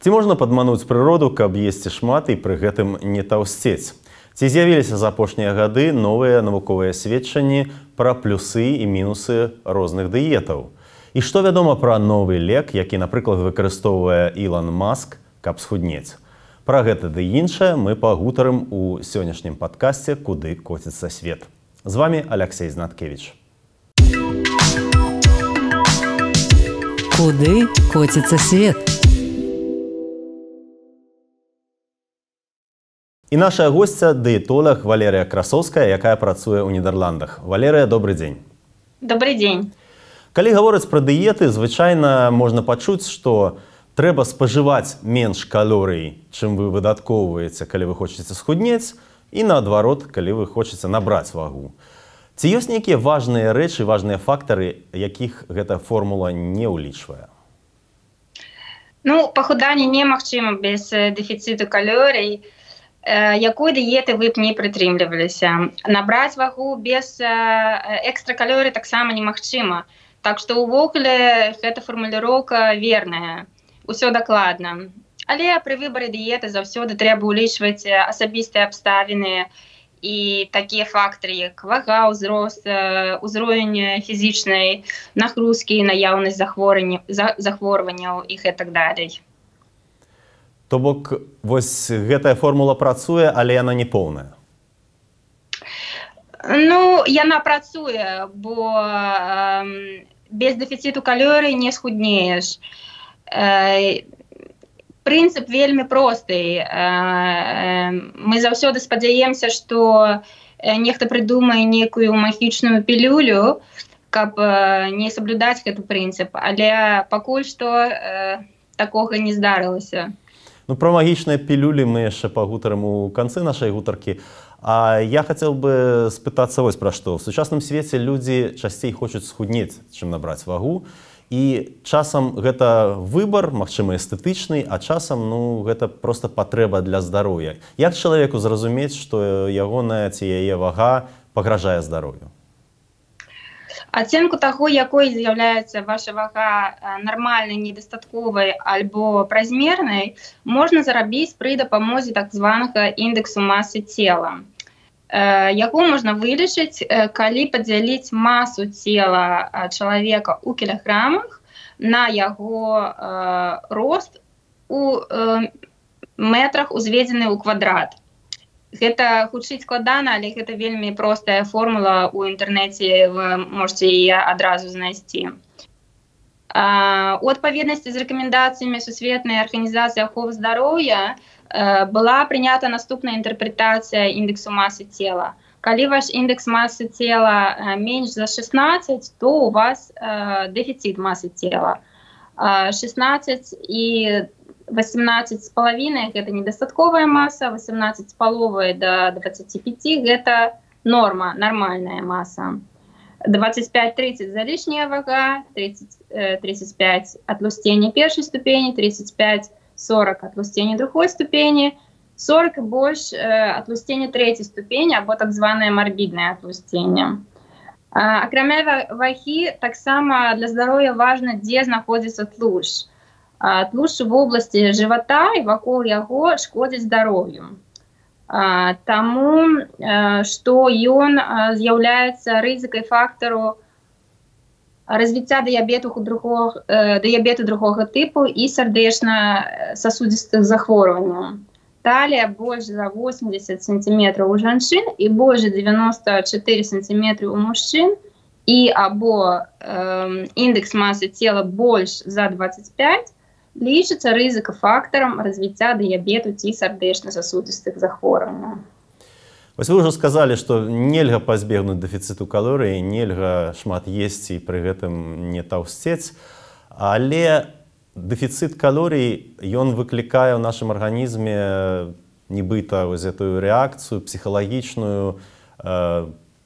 Ці можна падмануць прыроду, каб есці шмат і пры гэтым не таўсцець? Ці з'явіліся за апошнія гады новыя навуковыя сведчанні пра плюсы і мінусы розных дыетаў? І што вядома пра новы лек, які, напрыклад, выкарыстоўвае Ілон Маск, каб схуднець? Пра гэта ды іншае мы пагутарым у сённяшнім падкасце «Куды коціцца свет». З вами Алексей Знаткевич. Куды коціцца свет? І наша госця – дыетолог Валерія Красоўская, якая працуе ў Нідерландах. Валерія, добрый дзень. Добрый дзень. Калі гаворыць пра дыеты, звычайна можна пачуць, што трэба спажываць менш калорый, чым вы выдаткоўваеце, калі вы хочаце схуднець, і наадварот, калі вы хочаце набраць вагу. Ці ёсць нейкія важныя рэчы, важныя фактары, якіх гэта формула не ўлічвае? Пахуданне немагчыма без дэфіцыту калорый. Якой дыеты вы б не прытрымліваліся. Набраць вагу без экстракалорый таксама немагчыма. Так што ўвогуле гэта фармуліроўка верная. Усё дакладна. Але пры выбары дыеты заўсёды трэба ўлічваць асабістыя абставіны і такія фактары, як вага, ўзрост, узровень фізічнай нагрузкі, наяўнасць захворванняў і гэтак далей. То бок, вось гэтая формула працуе, але яна не поўная. Яна працуе, бо без дэфіцыту калорый не схуднееш. Прынцып вельмі просты. Мы заўсёды спадзяемся, што нехта прыдумае нейкую магічную пілюлю, каб не саблюдаць гэты прынцып, але пакуль што такога не здарылася. Пра магічныя пілюлі мы яшчэ пагутарым у канцы нашай гутаркі. А я хацеў бы спытацца вось пра што. В сучасным свеце людзі часцей хочуць схуднець, чым набраць вагу. І часам гэта выбар, магчыма, эстэтычны, а часам гэта проста патрэба для здароўя. Як чалавеку зразумець, што ягоная ці яе вага пагражае здароўю? Ацэнку таго, якой з'яўляецца ваша вага нармальнай, недастатковай альбо празмернай, можна зарабіць пры дапамозе так званага індексу масы цела. Яго можна вылічыць, калі падзяліць масу цела чалавека ў кілаграмах на яго рост у метрах, узведзены ў квадрат. Гэта хутчэй складана, але гэта вельмі простая формула. У інтэрнэце вы можете яе адразу знайсці. У адпаведнасці з рэкамендацыямі Сусветнай арганізацыі аховы здароўя была прынята наступная інтэрпрэтацыя індексу масы цела. Калі ваш індекс масы цела менш за 16, то у вас дэфіцыт масы цела. 16 і 18,5 – гэта недастатковая маса, 18,5 до 25 – гэта норма, нармальная маса. 25-30 – залішняя вага, 30-35 – атлусценне першай ступені, 35-40 – атлусценне другой ступені, 40 і больш – атлусценне трэцяй ступені або так званае марбіднае атлусценне. Акрамя вагі, таксама для здароўя важна, дзе знаходзіцца тлушч. Тлушч в области жывата і вакол яго шкодзіць здароўю. Таму, што ён з'яўляецца рызыкай фактару развіцця дыябету другога тыпу і сардэчна-сасудзістых захворванняў. Талія больш за 80 см у жанчын і больш за 94 см у мужчын і або індекс масы цела больш за 25, лічыцца рызыкафактарам развіцця дыябету ці сардэчна-сасудзістых захворванняў. Вось вы ўжо сказалі, што нельга пазбегнуць дэфіцыту калорый, нельга шмат есці і пры гэтым не таўсцець, але дэфіцыт калорый, ён выклікае ў нашым арганізме нібыта вось гэтую рэакцыю псіхалагічную,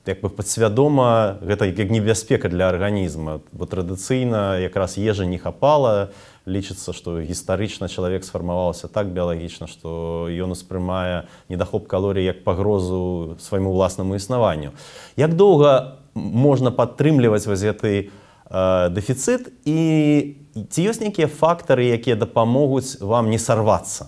як бы падсвядома, гэта як небяспека для арганізма. Бо традыцыйна якраз ежы не хапала, лічыцца, што гістарычна чалавек сфармаваўся так біялагічна, што ён успрымае недахоп калорый як пагрозу свайму ўласнаму існаванню. Як доўга можна падтрымліваць вось гэты дэфіцыт, і ці ёсць нейкія фактары, якія дапамогуць вам не сарвацца?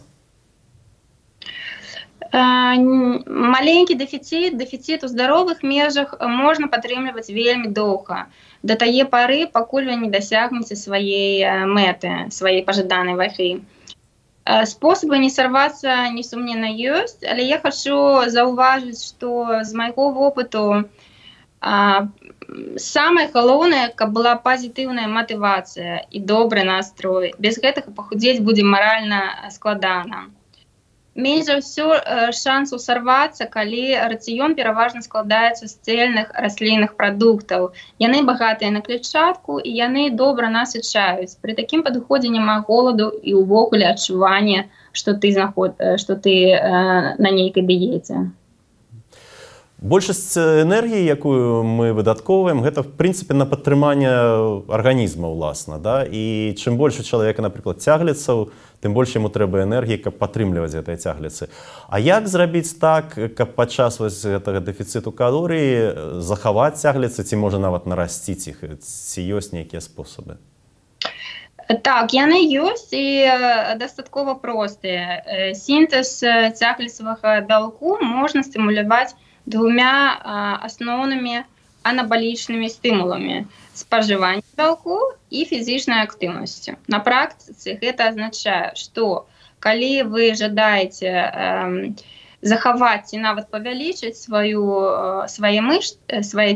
Маленькі дэфіцыт у здаровых межах можна падтрымліваць вельмі доўга, да тае пары, пакуль вы не дасягнеце сваей мэты, сваей пажаданай вагі. Способы не сорваться, несомненно, есть, але я хочу заўважыць, что з майго вопыту самае галоўнае, каб была пазітыўная матывацыя і добры настрой. Без гэтага пахудзець будзе маральна складана. Менш за ўсё шансаў сарвацца, калі рацыён пераважна складаецца з цельных раслінных прадуктаў. Яны багатыя на клетчатку і яны добра насычаюць. Пры такім падыходзе няма голаду і ўвогуле адчування, што ты на нейкай дыеце. Большасць энергіі, якую мы выдаткоўваем, гэта, в прынцыпе, на падтрыманне арганізма, уласна. Да? І чым больш у чалавека, напрыклад, цягліцаў, тым больш яму трэба энергіі, каб падтрымліваць гэтыя цягліцы. А як зрабіць так, каб падчас гэтага дэфіцыту калорый захаваць цягліцы, ці можа нават нарасціць іх? Ці ёсць нейкія спосабы? Так, яны ёсць і дастаткова простыя. Сінтэз цягліцавага бялку можна стымуляваць двумя асноўнымі анабалічнымі стымуламі: спажыванне бялку і фізічнай актыўнасцю. На практыцы гэта азначае, што калі вы жадаеце захаваць ці нават павялічыць свае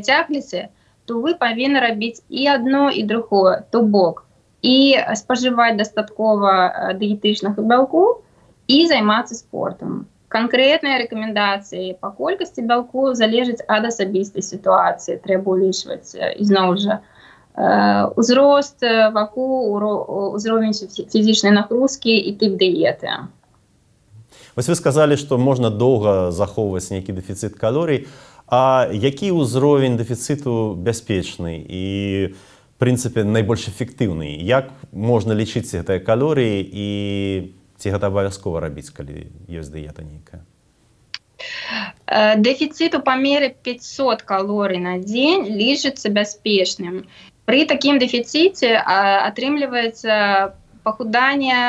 цягліцы, то вы павінны рабіць і адно, і другое. То бок і спажываць дастаткова дыетычнага бялку і займацца спортам. Конкретныя рэкамендацыі па колькасці бялку залежаць ад асабістай сітуацыі. Трэба ўлічваць ізноў жа узрост ваку, узровень фізічнай нагрузкі і тып дыеты. Вось вы сказалі, што можна доўга захоўваць нейкі дэфіцыт калорый. А які ўзровень дэфіцыту бяспечны і, в прынцыпе, найбольш эфектыўны? Як можна лічыць гэтыя калорыі і ці гэта абавязкова рабіць, калі ёсць дыета нейкая? Дэфіцыт у памеры 500 калорый на дзень лічыцца бяспечным. Пры такім дэфіцыце атрымліваецца пахуданне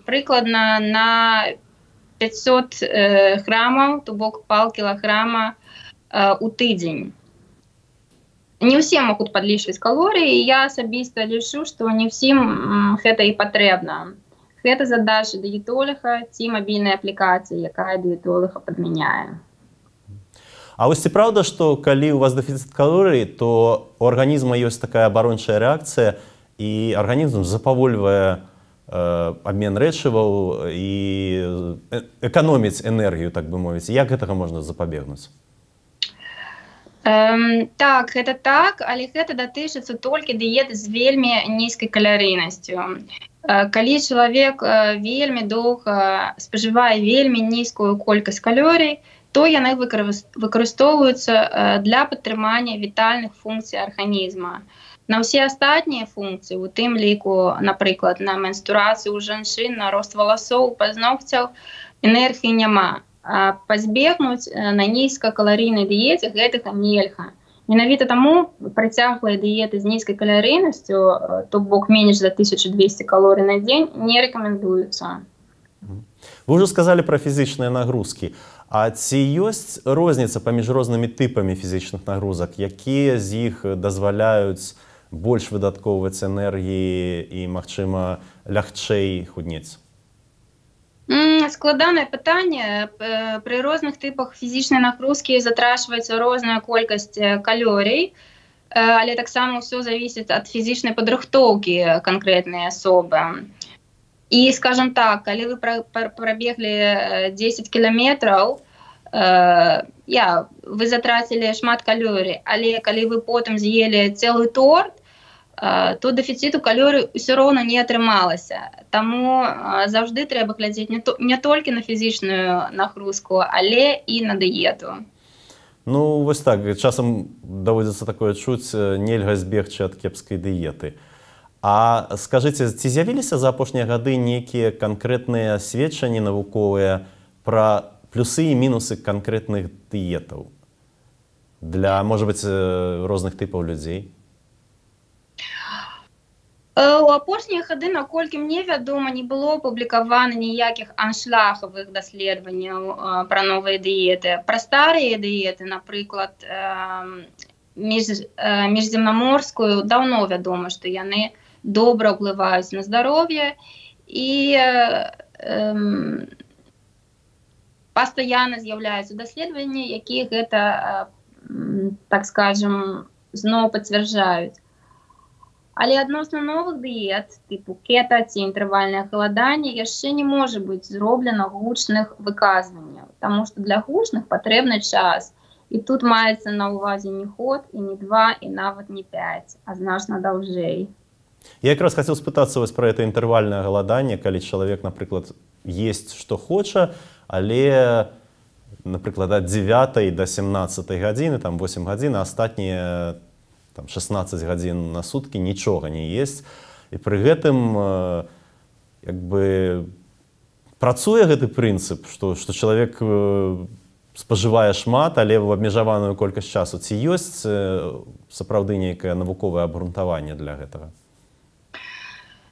прыкладна на 500 грамаў, то бок паўкілаграма у тыдзень. Не ўсе могуць падлічваць калорыі, і я асабіста лічу, што не ўсім гэта і патрэбна. Гэта задача дыетолага ці мабільнай аплікацыі, якая дыетолага падмяняе. А вось ці праўда, што калі у вас дэфіцыт калорый, то у арганізма ёсць такая абарончая рэакцыя, і арганізм запавольвае абмен рэчываў і эканоміць энергію, так бы мовіць. Як гэтага можна запабегнуць? Так, гэта так, але гэта датычыцца толькі дыеты з вельмі нізкай каларыйнасцю. Калі чалавек вельмі доўга спажывае вельмі нізкую колькасць калорый, то яны выкарыстоўваюцца для падтрымання вітальных функцый арганізма. На ўсе астатнія функцыі, у тым ліку, напрыклад, на менструацыю ў жанчын, на рост валасоў, пазногцяў, энергіі няма. А пазбегнуць на нізкакаларыйнай дыеце гэтага нельга. Менавіта таму працяглыя дыеты з нізкай каларыйнасцю, то бок менш за 1200 калорый на дзень, не рэкамендуюцца. Вы ўжо сказалі пра фізічныя нагрузкі. А ці ёсць розніца паміж рознымі тыпамі фізічных нагрузак, якія з іх дазваляюць больш выдаткоўваць энергіі і, магчыма, лягчэй худнець? Складанае пытанне. Пры розных тыпах фізічнай нагрузкі затрачваецца розная колькасць калорый, але таксама ўсё завісіць ад фізічнай падрыхтоўкі канкрэтнай асобы. І, скажам так, калі вы прабеглі 10 кіламетраў, вы затрацілі шмат калорый, але калі вы потым з'елі цэлы торт, то дэфіцыту калорый ўсё роўна не атрымалася. Таму заўжды трэба глядзець не толькі на фізічную нагрузку, але і на дыету. Ну, вось так, часам даводзіцца такое чуць, нельга збегчы ад кепскай дыеты. А скажыце, ці з'явіліся за апошнія гады нейкія канкрэтныя сведчанні навуковыя пра плюсы і мінусы канкрэтных дыетаў для, можа быць, розных тыпаў людзей? У апошнія гады, наколькі мне вядома, не было апублікавана ніякіх аншлагавых даследаванняў пра новыя дыеты. Пра старыя дыеты, напрыклад, міжземнаморскую, даўно вядома, што яны добра ўплываюць на здароўе і пастаянна з'яўляюцца даследаванні, якія гэта, так скажем, зноў пацвярджаюць. Але адносна новых дыет, типу кета ці інтэрвальнае галаданне, яшчэ не можа быць зроблена гучных выказванняў, таму што для гучных патрэбны час. І тут маецца на ўвазе не год, і не 2, і нават не 5, а значна даўжэй. Я якраз хацеў спытацца вось пра гэта інтэрвальнае галаданне, калі чалавек, напрыклад, есць што хоча, але, напрыклад, ад 9 до 17 гадзіны, там 8 гадзін, а астатнія 16 гадзін на суткі нічога не есць. І пры гэтым як бы працуе гэты прынцып, што чалавек спажывае шмат, але ў абмежаваную колькасць часу. Ці ёсць сапраўды нейкае навуковае абгрунтаванне для гэтага?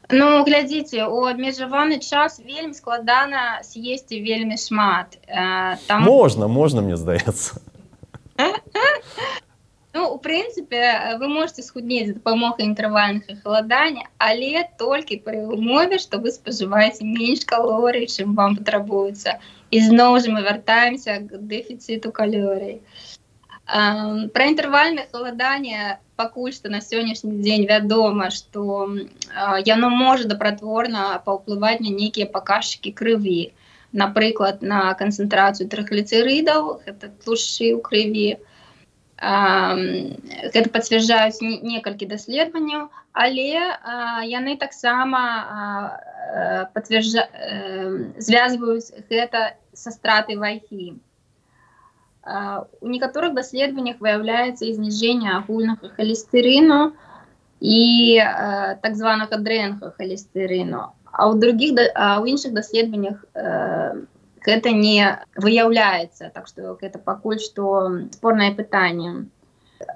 Ну, глядзіце, у абмежаваны час вельмі складана з'есці вельмі шмат. Можна, мне здаецца. Ну, у прынцыпе, вы можете схуднець за дапамогай інтэрвальнага галадання, але толькі пры ўмове, што вы спажываеце менш калорый, чым вам патрабуецца. І зноў жа мы вяртаемся к дэфіцыту калорый. Пра інтэрвальнае галаданне пакуль што на сённяшні дзень вядома, што яно можа дапратворна паўплываць на нейкія паказчыкі крыві. Напрыклад, на канцэнтрацыю трыгліцэрыдаў, гэта тлушчы ў крыві. Гэта пацвярджаюць некалькі даследаванняў, але яны таксама звязваюць гэта са стратай вагі. У некаторых даследаваннях выяўляецца і зніжэнне агульнага халестэрыну і так званага дрэннага халестэрыну, а ў іншых даследаваннях гэта не выяўляецца, так што гэта пакуль што спорнае пытанне.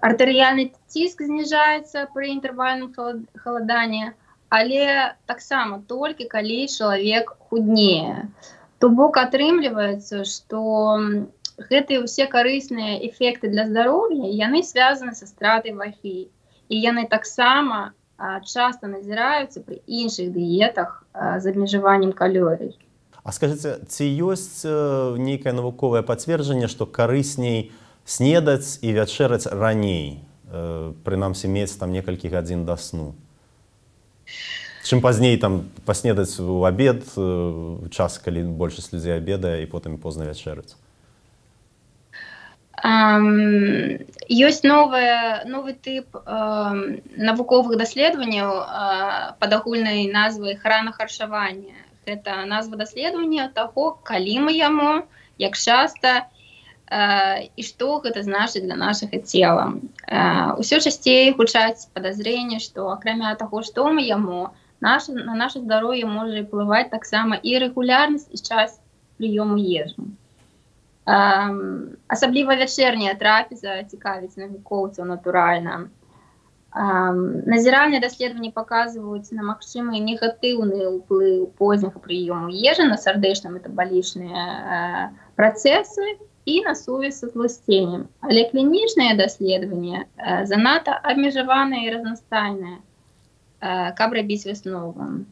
Артэрыяльны ціск зніжаецца пры інтэрвальным галаданні, але таксама толькі калі чалавек худнее. То бок атрымліваецца, што гэтыя ўсе карысныя эфекты для здароўя, яны звязаны са стратай вагі. І яны таксама часта назіраюцца пры іншых дыетах з абмежаваннем калорый. А скажыце, ці ёсць нейкае навуковае пацверджанне, што карысней снедаць і вячэраць раней, прынамсі мець там некалькі гадзін да сну? Чым пазней там паснедаць у абед, час, калі большасць людзей абедае, і потым позна вячэраць? Ёсць новы тып навуковых даследаванняў пад агульнай назвай хранахарчавання. Гэта назва даследавання таго, калі мы яму, як часта і што гэта значыць для нашага цела. Усё часцей гучаць падазрэнні, што акрамя таго, што мы яму, на наша здароўе можа ўплываць таксама і рэгулярнасць і час прыёму ежы. Асабліва вячэрняя трапеза цікавіць навукоўцаў натуральна. Назіральныя даследаванні паказваюць на магчымы негатыўны ўплыў позняга прыёму ежы на сардэчна-метабалічныя працэсы і на сувязь са тлусценнем. Але клінічныя даследаванні занадта абмежаваныя і разнастайныя, каб рабіць высновы.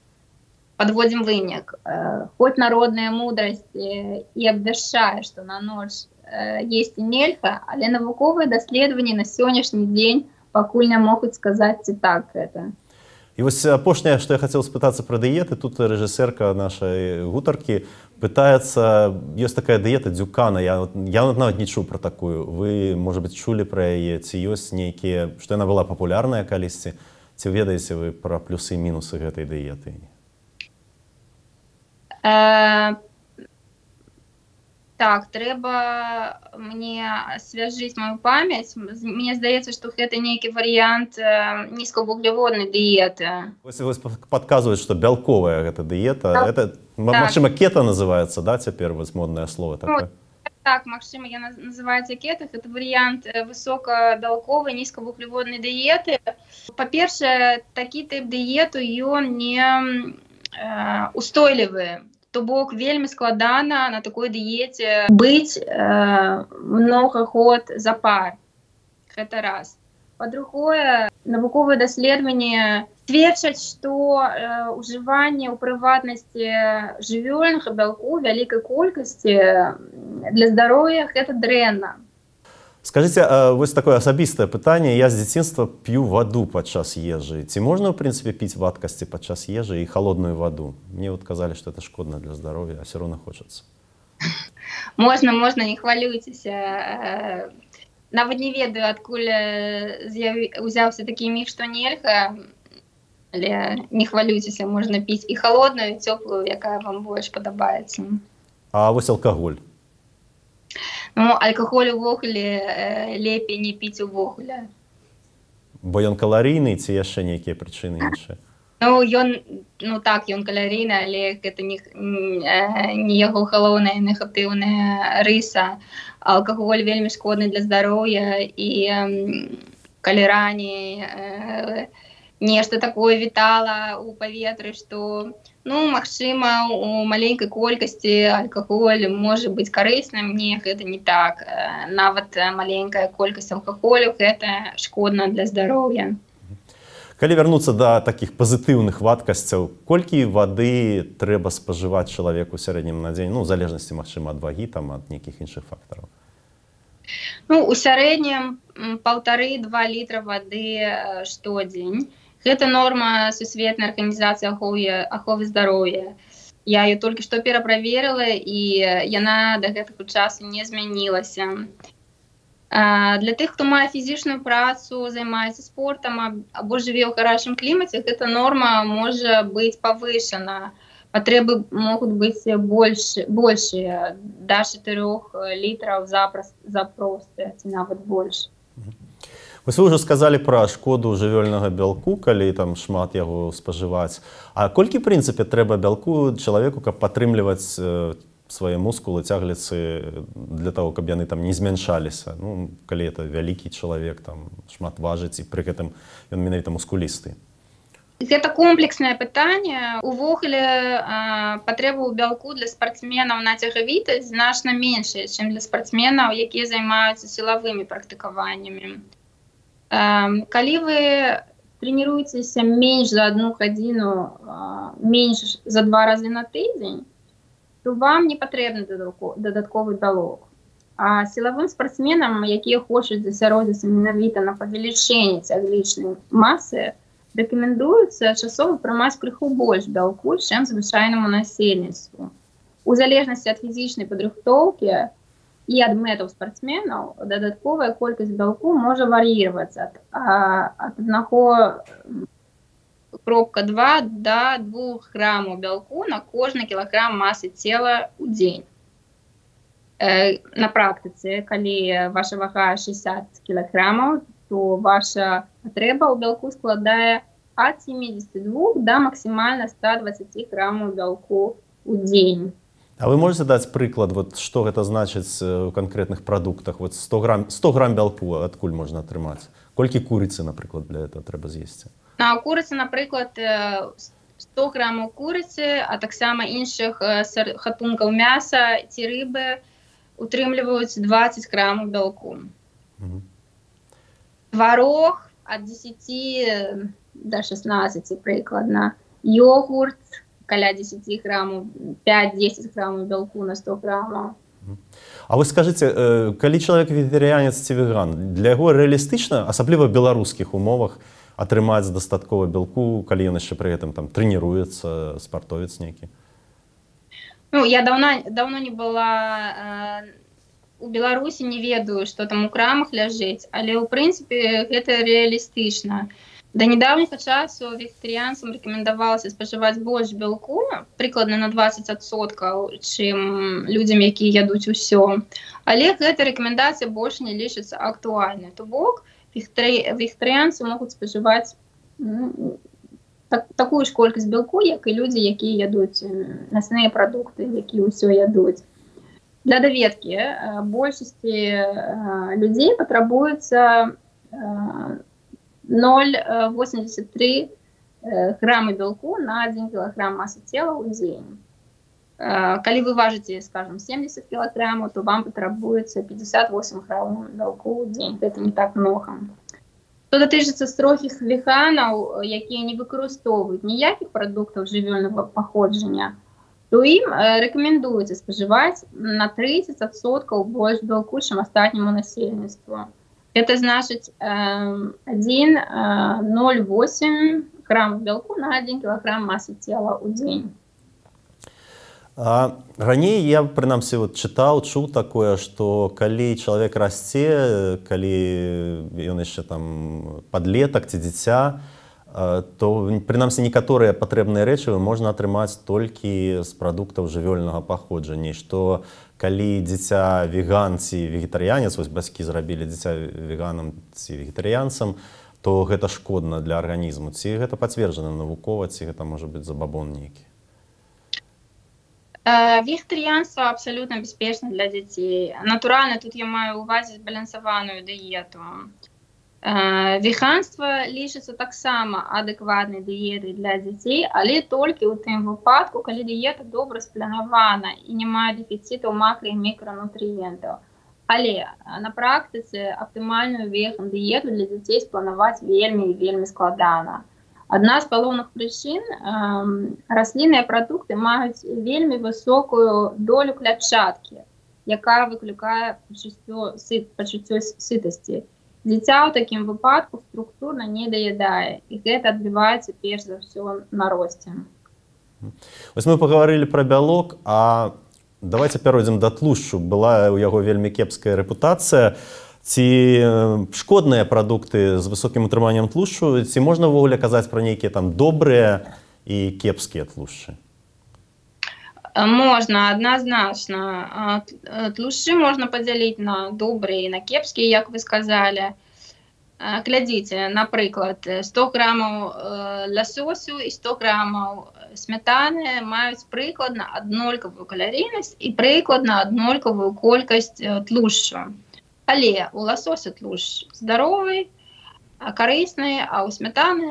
Падводзім вынік. Хоць народная мудрасць і абвяшчае, што на ноч есці нельга, але навуковыя даследаванні на сённяшні дзень пакуль не могуць сказаць, ці так гэта. І вось апошняе, што я хацеў спытацца пра дыеты, тут рэжысэрка нашай гутаркі пытаецца, ёсць такая дыета Дюкана, я нават не чуў пра такую. Вы, можа быць, чулі пра яе, ці ёсць нейкія, што яна была папулярная калісьці, ці ведаеце вы пра плюсы і мінусы гэтай дыеты? Так, трэба мне асвяжыць маю памяць. Мне здаецца, што гэта нейкі варыянт нізкавуглеводнай дыеты. Вось падказваюць, што бялковая гэта дыета. Это, магчыма, кета называецца, да, цяпер вось моднае слово такое? Так, магчыма, яна называецца кетах. Это варыянт высокабялковай, нізкавуглеводнай дыеты. Па-першае, такі тып дыету ён не устойлівы. То бок вельмі складана на такой дыеце быць многа год запар. Гэта раз. Па-другое, навуковыя даследаванні сведчаць, што ўжыванне ў прыватнасці жывёльнага бялку вялікай колькасці для здароўя гэта дрэнна. Скажите, вось такое асабістае пытанне. Я з дзяцінства п'ю ваду падчас ежы. Ці можна, ў прынцыпе, піць вадкасці падчас ежы і холодную ваду? Мне вот казалі, што это шкодна для здароўя, а все равно хочацца. Можна, не хвалюйцеся. Нават не ведаю, адкуль узяўся такі міф, што нельга, але не хвалюйцеся, можна піць і холодную, і цёплую, якая вам больш падабаецца. А вось алкаголь? Ну, алкаголь увогуле лепей не піць увогуле. Бо ён каларыйны ці яшчэ нейкія прычыны іншыя? Ну так, ён каларыйны, але гэта не яго галоўная негатыўная рыса. Алкаголь вельмі шкодны для здароўя і калі раней нешта такое вітала ў паветры, што магчыма, у маленькай колькасці алкаголь можа быць карысным. Не, гэта не так. Нават маленькая колькасць алкаголю гэта шкодна для здароўя. Калі вярнуцца да такіх пазітыўных вадкасцяў, колькі вады трэба спажываць чалавеку ў сярэднім на дзень? Ну, у залежнасці, магчыма, ад вагі, там, ад нейкіх іншых фактараў. Ну, у сярэднім 1,5–2 літра вады штодзень. Гэта норма Сусветнай арганізацыі аховы здароўя. Я ее толькі што пераправерыла, і яна да гэтага часу не змянілася. Для тых, хто мае фізічную працу, займаецца спортам або жыве ў гарачым клімаце, гэта норма можа быць павышана. Патрэбы могуць быць большыя, да 4 літраў запросты, ці нават больш. Вось вы ўжо сказалі пра шкоду жывёльнага бялку, калі там шмат яго спажываць. А колькі, в прынцыпе, трэба бялку чалавеку, каб падтрымліваць свае мускулы, цягліцы для того, каб яны там не змяншаліся? Ну, калі это вялікі чалавек, там шмат важыць, і пры гэтым ён менавіта мускулісты. Гэта комплекснае пытанне. Увогуле патрэбы ў бялку для спартсменаў на цягавітасць значна меншыя, чым для спартсменаў, якія займаюцца сілавымі практыкаваннямі. Калі вы трэніруецеся менш за 1 гадзіну, менш за 2 разы на тыдзень, то вам не патрэбны дадатковы бялок. А сілавым спартсменам, якія хочуць засяродзіцца менавіта на павелічэнне цяглічнай масы, рэкамендуецца часова прымаць крыху больш бялку, чым звычайнаму насельніцтву. У залежнасці ад фізічнай падрыхтоўкі і ад мэтаў спартсменаў дадатковая колькасць бялку можа вар'іравацца ад 1,2 до 2 грамаў бялку на кожны кілаграм масы цела ў дзень. На практыцы, калі ваша вага 60 кілаграмаў, то ваша патрэба ў бялку складае ад 72 до максімальна 120 грамаў бялку ў дзень. А вы можете даць прыклад, вот, што гэта значыць у канкрэтных прадуктах? Вот 100 грам бялку адкуль можна атрымаць? Колькі курыцы, напрыклад, для этого трэба з'есці? На курыцы, напрыклад, 100 грамаў курыцы, а таксама іншых гатункаў мяса ці рыбы утрымліваюць 20 грамаў бялку. Тварог ад 10 до 16 прыкладна. Йогурт каля 10 грамаў, 5–10 грамаў бялку на 100 грамаў. А вы скажыце, калі чалавек вегетарыянец ці веган, для яго рэалістычна, асабліва ў беларускіх умовах, атрымаць дастаткова бялку, калі ён яшчэ пры гэтым там трэніруецца, спартовец нейкі? Ну, я давно не была у Беларусі, не ведаю, што там у крамах ляжыць, але ў прынцыпе гэта рэалістычна. Да нядаўняга часу вегетарыянцам рэкамендавалася спажываць больш бялку, прыкладна на 20%, чым людзям, якія ядуць усё. Але гэта рэкамендацыя больш не лічыцца актуальнай. То бок, вегетарыянцы могуць спажываць такую ж колькасць бялку, як і людзі, якія ядуць мясныя прадукты, якія ўсё ядуць. Для даведкі большасці людзей патрабуецца 0,83 граммы белку на 1 килограмм массы тела ў дзень. Калі вы важыце, скажем, 70 килограммов, то вам патрабуецца 58 граммов белку ў дзень. Гэта не так много. Што датычыцца строгіх веганаў, якія не выкарыстоўваюць ніякіх прадуктаў жывёльнага паходжання, то ім рэкамендуецца спажываць на 30% больш белку, чым астатняму насельніцтву. Это значыць 1,08 грамм белку на 1 килограмм массы тела ў дзень. Раней я, прынамсі, чытаў, чуў такое, што калі чалавек расце, калі ён яшчэ там падлетак ці дзіця, то, прынамсі, некаторыя патрэбныя рэчывы можна атрымаць толькі з прадуктаў жывёльнага паходжання, што калі дзіця веган ці вегетарыянец, вось бацькі зрабілі дзіця веганам ці вегетарыянцам, то гэта шкодна для арганізму. Ці гэта пацверджана навукова, ці гэта можа быць забабон нейкі? Вегетарыянство абсолютно бяспечна для дзяцей. Натуральна, тут я маю ўвазе збалансаваную дыету. Веганство лічыцца таксама адэкватнай дыетай для дзяцей, але толькі ў тым выпадку, калі дыета добра спланавана і не мае дэфіцытаў макро- і мікранутрыентаў. Але на практыцы аптымальную веган-дыету для дзяцей спланаваць вельмі і вельмі складана. Адна з галоўных прычын раслінныя прадукты маюць вельмі высокую долю клятчаткі, якая выклікае пачуццё сытасці. Дзіця ў такім выпадку структурна не даядае, і гэта адбіваецца перш за ўсё на росце. Вось мы пагаварылі пра бялок, а давайте пяройдзем да тлушчу. Была ў яго вельмі кепская рэпутацыя. Ці шкодныя прадукты з высокім утрыманнем тлушчу, ці можна ўвогуле казаць пра нейкія там добрыя і кепскія тлушчы? Можна, адназначна. Тлушчы можна падзяліць на добрыя і на кепскія, як вы сказалі. Глядзіце, напрыклад, 100 граммаў ласосю і 100 граммаў смятаны маюць прыкладна аднолькавую каларыйнасць і прыкладна аднолькавую колькасць тлушчу. Але у ласося тлушч здаровы, карысны, а ў смятаны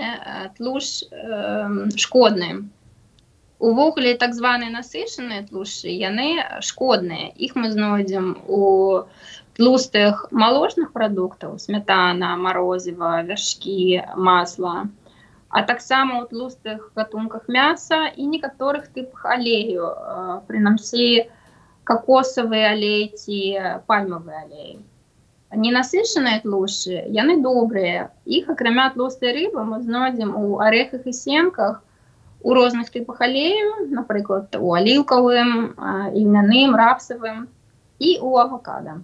тлушч шкодны. Увогуле, так званыя насычаныя тлушчы, яны шкодныя. Іх мы знойдзем у тлустых малочных прадуктаў, смятана, марозіва, вяршкі, масла, а таксама ў тлустых гатунках мяса і некаторых тыпах алею, прынамсі какосавы алей ці пальмавы алей. Ненасычаныя тлушчы, яны добрыя. Іх, акрамя тлустай рыбы, мы знойдзем у арэхах і семках, у розных тыпах алею, напрыклад, у аліўкавым, ільняным, рапсавым і у авакада.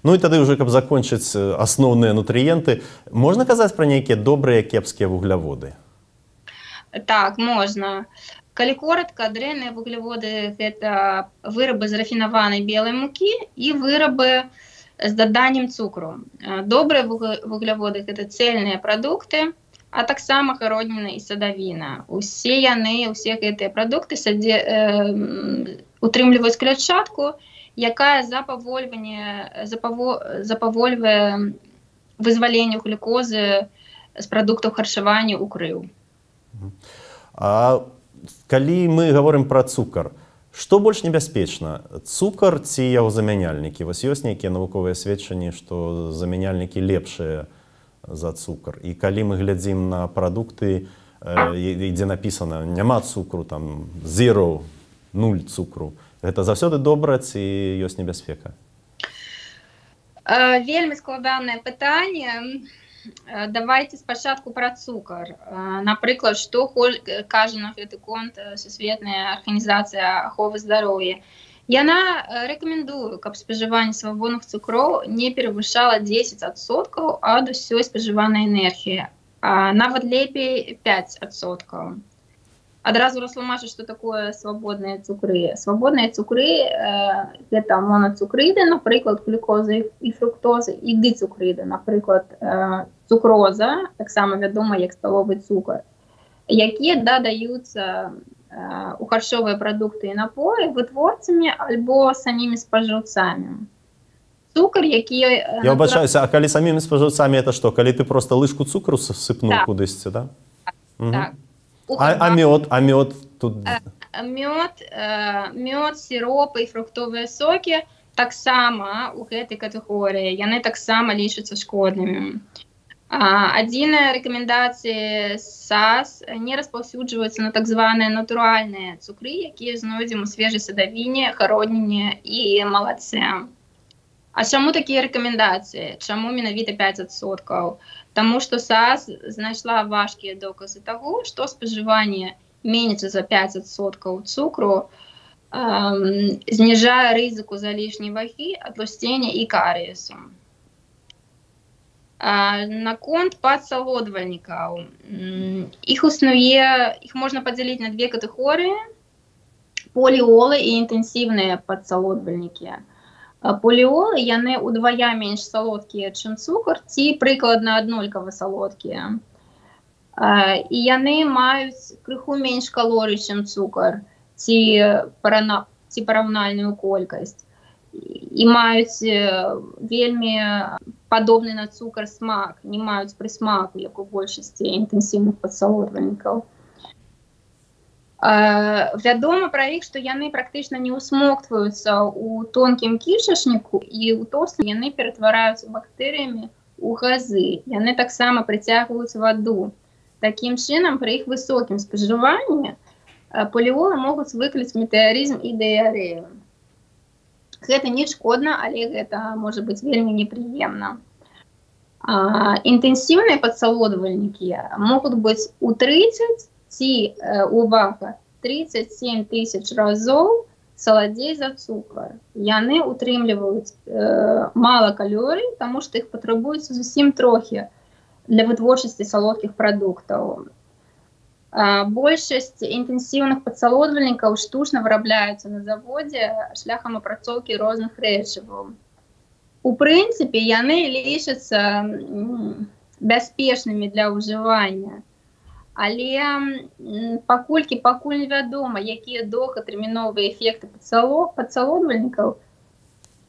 Ну і тады ўжо, каб закончыць асноўныя нутрыенты, можна казаць пра нейкія добрыя кепскія вугляводы? Так, можна. Калі коротка, дрэнныя вуглеводы – гэта вырабы з рафінаванай белай мукі і вырабы з даданнем цукру. Добрыя вуглеводы – гэта цельныя прадукты, а таксама гародніна і садавіна. Усе гэтыя прадукты утрымліваюць клятчатку, якая запавольвае вызваленне глюкозы з прадуктаў харчавання ў крыў. Калі мы гаворым пра цукар, што больш небяспечна? Цукар ці яго замяняльнікі? Вось ёсць нейкія навуковыя сведчанні, што замяняльнікі лепшыя за цукар. І калі мы глядзім на прадукты, дзе напісана няма цукру, там 0 цукру, гэта заўсёды добра ці ёсць небяспека? Вельмі складанае пытанне. Давайте спачатку пра цукар. Напрыклад, што кажа на гэты конт Сусветная арганізацыя аховы здароўя. Яна рэкамендуе, каб спажыванне свабодных цукроў не перавышала 10% ад усёй спажыванай энергіі, а нават лепей 5%. Адразу растлумачу, што такое свабодныя цукры. Свабодныя цукры – гэта моноцукрыды, напрыклад, глюкоза і фруктоза, і дыцукрыды, напрыклад, цукроза, таксама вядома як сталовы цукар, якія дадаюцца у харчовыя прадукты і напоі вытворцамі альбо самімі спажыўцамі. Цукар, які... Я выбачаюся, а калі самімі спажыўцамі, это што? Калі ты просто лыжку цукру сыпнуў кудысьці, да? Так. А мёд тут... Мёд, сіропы і фруктовыя сокі таксама ў гэтай катэгорыі. Яны таксама лічацца шкоднымі. Адзіная рэкамендацыя САС не распаўсюджваюцца на так званыя натуральныя цукры, якія знойдзем у свежай садавіне, гародніне і малаце. А чаму такія рэкамендацыі? Чаму менавіта 5%? Таму што САС знайшла важкія доказы таго, што спажыванне менш за 5% цукру зніжае рызыку залішняй вагі, атлусцення і карыесу. Наконт падсалодвальнікаў. Іх можна падзяліць на две катэгорыі: поліолы і інтэнсіўныя падсалодвальнікі. Поліолы, яны удвая менш салодкія, чым цукар, ці прыкладна аднолькава салодкія. І яны маюць крыху менш калорый, чым цукар, ці параўнальную колькасць. І маюць вельмі падобны на цукар смак, не маюць прысмаку, як у большасці інтэнсіўных падсалодвальнікаў. Вядома пра іх, што яны практычна не ўсмоктваюцца ў тонкім кішачніку, і ў тоўстым яны ператвараюцца бактэрыямі ў газы. Яны таксама прыцягваюць ваду. Такім чынам, пры іх высокім спажыванні поліолы могуць выклікаць метэарызм і дыярэю. Гэта не шкодна, але гэта можа быць вельмі непрыемна. Інтэнсіўныя падсалодвальнікі могуць быць у 30 ці, увага, 37 тысяч разоў саладзей за цукар. Яны утрымліваюць мала калорый, таму што іх патрабуецца зусім трохі для вытворчасці салодкіх прадуктаў. Большасць інтэнсіўных падсалодвальнікаў штучна вырабляюцца на заводзе шляхам апрацоўкі розных рэчываў. У прынцыпе, яны лічацца бяспечнымі для ўжывання, але пакуль невядома, якія доўгатэрміновыя эфекты падсалодвальнікаў,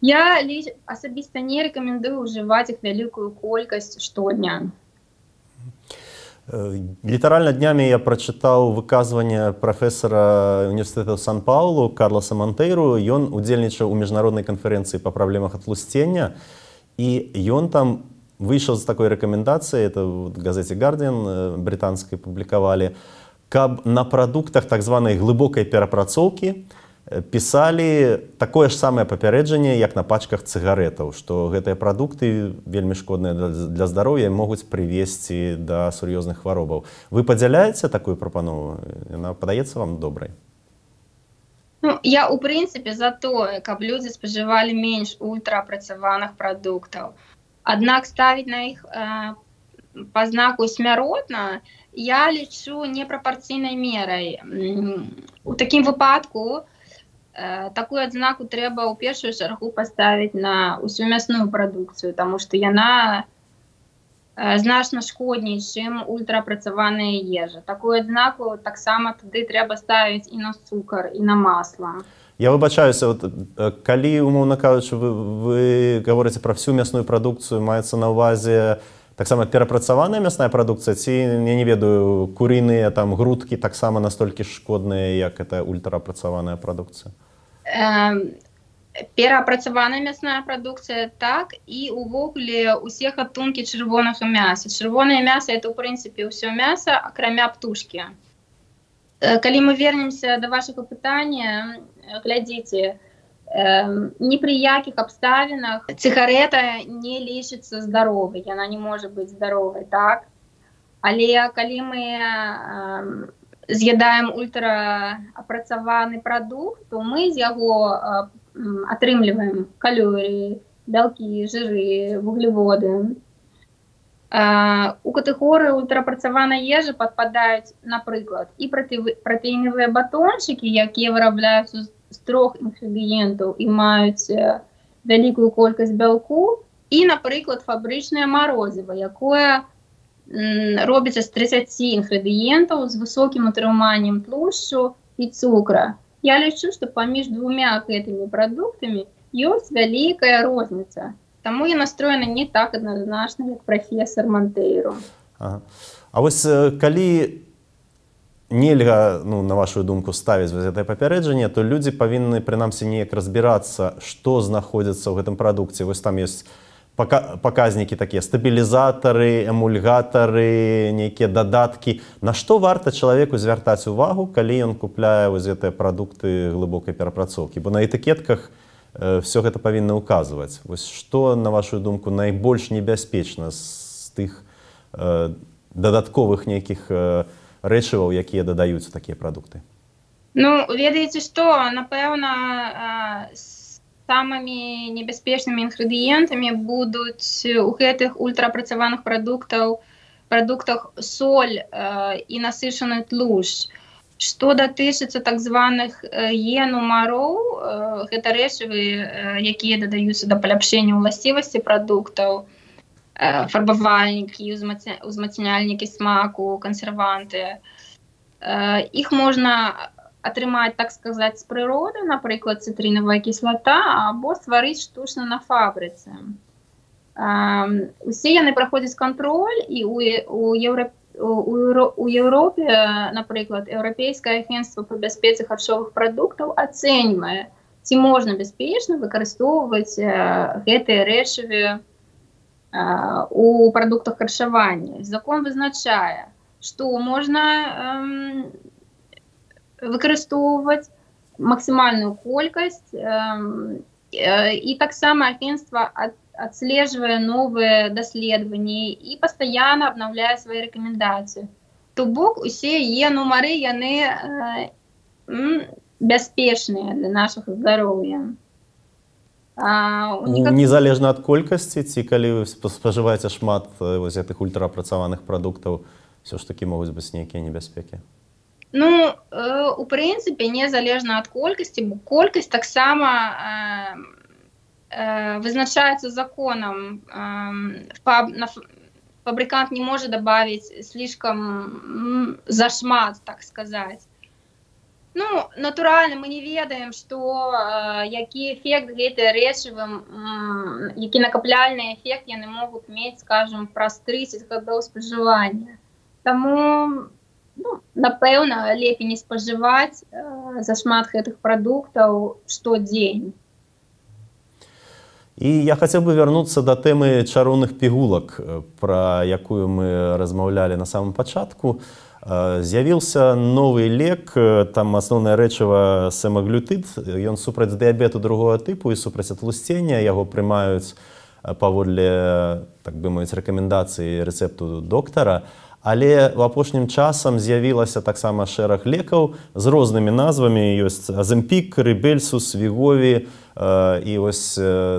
я асабіста не рэкамендую ўжываць іх вялікую колькасць штодня. Літаральна днямі я прачытаў выказванне прафесара універсітэта Сан-Паулу Карлоса Монтэйру. Ён удзельнічаў у міжнароднай канферэнцыі па праблемах атлусцення, і ён там выйшаў з такой рэкамендацыяй, это в газеце «Гардиан» брытанскай публікавалі, каб на прадуктах так званай глыбокай перапрацоўкі пісалі такое ж самае папярэджанне, як на пачках цыгарэтаў, што гэтыя прадукты вельмі шкодныя для здароўя і могуць прывесці да сур'ёзных хваробаў. Вы падзяляеце такую прапанову? Яна падаецца вам добрай? Я, у прынцыпе, за тое, каб людзі спажывалі менш ультраапрацаваных прадуктаў. Аднак ставіць на іх па знаку смяротна я лічу непрапарцыйнай мерай. У такім выпадку такую адзнаку трэба ў першую чаргу паставіць на ўсю мясную прадукцыю, таму што яна значна шкодней, чым ультраапрацаваная ежа. Такую адзнаку таксама тады трэба ставіць і на цукар, і на масла. Я выбачаюся, калі, умоўна кажучы, вы гаворыце пра всю мясную прадукцыю, маецца на ўвазе таксама перапрацаваная мясная прадукцыя, ці, я не ведаю, курыныя там грудкі таксама настолькі шкодныя, як гэта ультраапрацаваная прадукцыя? Пераапрацаваная мясная прадукцыя, так, і увогуле усе гатункі чырвонага мяса. Чырвонае мяса – это, у прынцыпе, ўсё мяса, акрамя птушкі. Калі мы вернемся да вашага пытання, глядзіце, ні пры якіх абставінах цыгарэта не лічыцца здаровай, яна не можа быць здаровай, так? Але калі мы з'едаем ультраапрацаваны прадукт, то мы з яго атрымліваем калорыі, бялкі, жыры, вуглеводы. У катэгорыю ультраапрацаванай ежы падпадаюць, напрыклад, і пратэінавыя батончыкі, якія вырабляюцца з 3 інгрэдыентаў і маюць вялікую колькасць бялку, і, напрыклад, фабрычнае марозіва, якое робіцца з 30 інгрэдыентаў з высокім утрыманнем тлушчу и цукра. Я лічу, што паміж двумя гэтымі прадуктамі ёсць вялікая розніца. Таму я настроена не так адназначна, як прафесор Монтейро. Ага. А вось калі нельга, ну, на вашу думку, ставіць гэтае папярэджанне, то людзі павінны прынамсі неяк разбірацца, што знаходзіцца ў гэтым прадукце. Вось там ёсць паказнікі такія, стабілізатары, эмульгатары, нейкія дадаткі. На што варта чалавеку звяртаць увагу, калі ён купляе вось гэтыя прадукты глыбокай перапрацоўкі? Бо на этыкетках все гэта павінна ўказваць. Вось што, на вашу думку, найбольш небяспечна з тых дадатковых нейкіх рэчываў, якія дадаюць такія прадукты? Ну, ведаеце што, напэўна, самымі небяспечнымі інгрэдыентамі будуць у гэтых ультрапрацаваных прадуктах соль і насычаны тлушч. Што датычыцца так званых Е-нумароў, гэта рэчывы, якія дадаюцца да паляпшэння ўласцівасці прадуктаў, фарбавальнікі, узмацняльнікі смаку, кансерванты. Іх можна атрымаць, так сказаць, з прыроды, напрыклад, цытрынавая кіслата, або стварыць штучна на фабрыцы. Усе яны праходзяць кантроль, і у Еўропе, напрыклад, Еўрапейскае агенцтва па бяспецы харчовых прадуктаў ацэньвае, ці можна бяспечна выкарыстоўваць гэтыя рэчывы у прадуктах харчавання. Закон вызначае, што можна выкарыстоўваць максімальную колькасць, і таксама агенцтва адслежвае новыя даследаванні і пастаянна абнаўляе свае рэкамендацыі. То бок усе Е-нумары, яны бяспечныя для нашага здароўя. Незалежна ад колькасці, ці калі вы спажываеце шмат вось гэтых ультрапрацаваных прадуктаў, все ж такі могуць быць нейкія небяспекі? Ну, у прынцыпе, незалежна ад колькасці, бо колькасць таксама вызначаецца законам. Фабрикант не можа добавить слишком зашмат, так сказаць. Ну, натуральна, мы не ведаем, што які эфект гэтыя рэчывы, які накапляльны эфект яны могуць мець, скажем, праз 30 гадоў спажывання. Таму, ну, напэўна, лепей не спажываць зашмат гэтых прадуктаў штодзень. І я хацеў бы вярнуцца да тэмы чароўных пігулак, пра якую мы размаўлялі на самым пачатку. З'явіўся новы лек, там асноўнае рэчыва семаглютыд, ён супраць дыябету другога тыпу і супраць атлусцення, яго прымаюць паводле, так бы мовіць, рэкамендацыі рэцэпту доктара. Але в апошнім часам з'явілася таксама шэраг лекаў з рознымі назвамі. Ёсць Аземпік, Рыбельсус, Вігові. І вось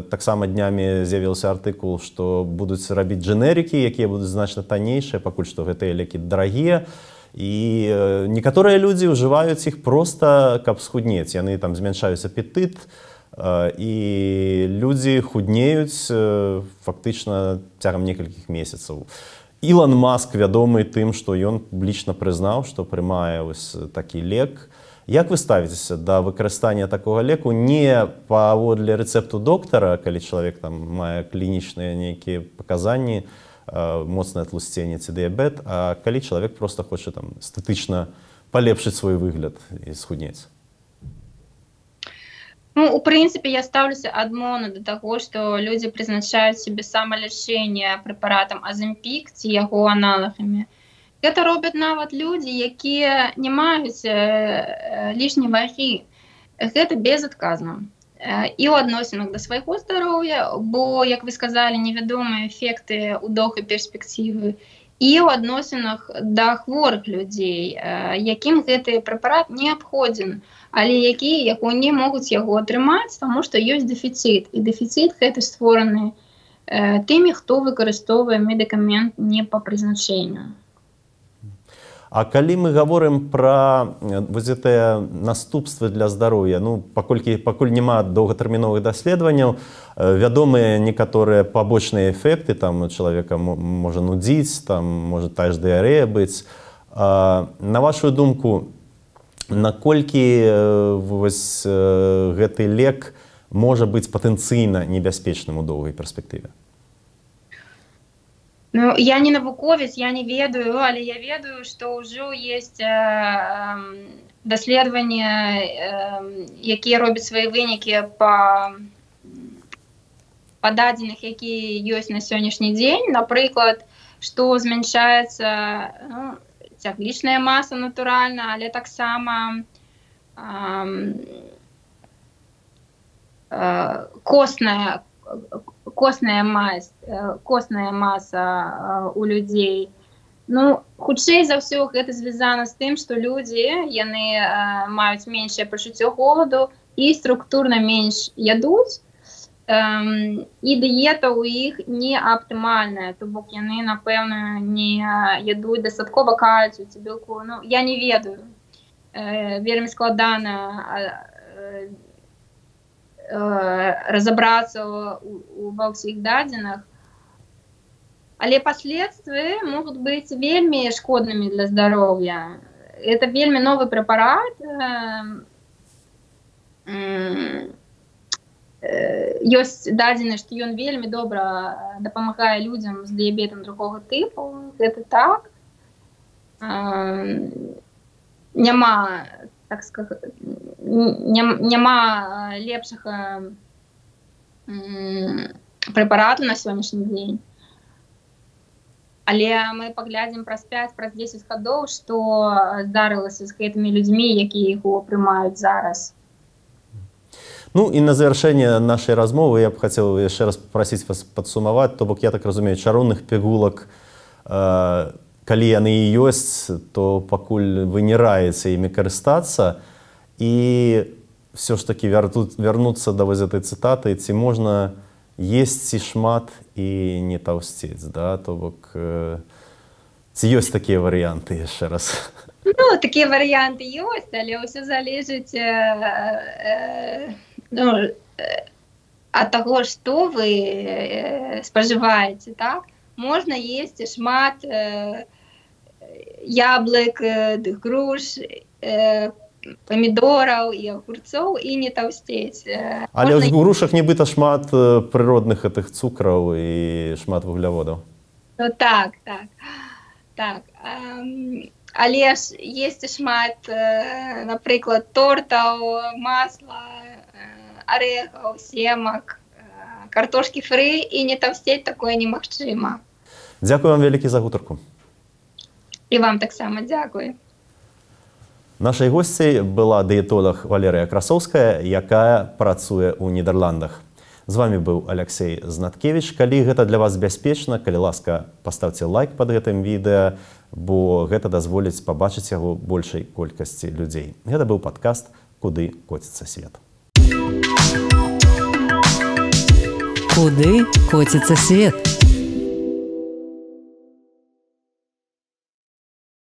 таксама днямі з'явіўся артыкул, што будуць рабіць джэнерыкі, якія будуць значна таннейшыя, пакуль што гэтыя лекі дарагія. І некаторыя людзі ўжываюць іх проста, каб схуднець. Яны там змяншаюць апетыт, і людзі худнеюць фактычна цягам некалькіх месяцаў. Ілон Маск вядомы тым, што ён публічна прызнаў, што прымае вось такі лек. Як вы ставіцеся да выкарыстання такога леку не паводле рэцэпту доктара, калі чалавек там мае клінічныя нейкія паказанні, моцнае атлусценне ці дыябет, а калі чалавек проста хоча там эстэтычна палепшыць свой выгляд і схуднець? Ну, у прынцыпе, я стаўлюся адмоўна да таго, што людзі прызначаюць сабе самалячэнне прэпаратам Аземпік ці яго аналагамі. Гэта робяць нават людзі, якія не маюць лішняй вагі. Гэта безадказна. І ў адносінах да свайго здароўя, бо, як вы сказалі, невядомыя эфекты ў доўгай перспектывы, і ў адносінах да хворых людзей, якім гэты прэпарат неабходзен, але якія не могуць яго атрымаць, таму што ёсць дэфіцыт. І дэфіцыт гэты створаны тымі, хто выкарыстоўвае медыкамент не па прызначэнню. А калі мы гаворым пра гэтыя наступствы для здароўя, ну, пакуль няма доўгатэрміновых даследаванняў, вядомыя некаторыя пабочныя эфекты, там чалавека можа нудзіць, там можа тая ж дыярэя быць. На вашу думку, наколькі вось гэты лек можа быць патэнцыйна небяспечным у доўгай перспектыве? Ну, я не навуковец, я не ведаю, але я ведаю, што ўжо ёсць даследаванні, якія робяць свае вынікі па дадзеных, якія ёсць на сённяшні дзень. Напрыклад, што змяншаецца цяглічная маса натуральна, але таксама костная маса у людзей. Ну, хутчэй за ўсё гэта звязана з тым, што людзі, яны маюць меншае пачуццё голаду і структурна менш ядуць, і дыета ў іх не аптымальная, то бок яны, напэўна, не ядуць дастаткова кальцыю ці белку. Ну, я не ведаю. Вельмі складана разобраться во всех дадзеных, але последствия могут быть вельми шкодными для здоровья. Это вельми новый препарат. Ёсць дадзены, што ён вельмі добра дапамагае людзям з дыябетам другого тыпу. Это так. Няма, так сказать, няма лепшага препарату на сённяшні дзень. Але мы паглядзім праз 5, праз 10 гадоў, што здарылася з гэтымі людзьмі, якія яго прымаюць зараз. Ну і на завяршэнне нашай размовы я б хацеў яшчэ раз папрасіць вас падсумаваць, то бок, я так разумею, чароўных пігулак, калі яны і ёсць, то пакуль вы не раіце імі карыстацца, і все ж таки вярнуцца да вось этой цытаты, ці можна есці шмат і не таўсцець, да? То бок, ці ёсць такія варыянты яшчэ раз? Ну, такія варыянты ёсць, але ўсё залежыць ад таго, што вы спажываеце, так? Можна есці шмат яблык, груш, памідораў і агурцоў і не таўсцець. Але ў грушах нібыта шмат прыродных гэтых цукраў і шмат вугляводаў. Ну так. Але ж есці шмат, напрыклад, тортаў, масла, арэхаў, семак, картошкі фры і не таўсцець такое немагчыма. Дзякую вам вялікі за гутарку. І вам таксама дзякуй. Нашай госцяй была дыетолог Валерыя Красоўская, якая працуе ў Нідерландах. З вами быў Алексей Знаткевич. Калі гэта для вас бяспечна, калі ласка, паставце лайк пад гэтым відэа, бо гэта дазволіць пабачыць яго большай колькасці людзей. Гэта быў падкаст «Куды коціцца свет». Куды коціцца свет?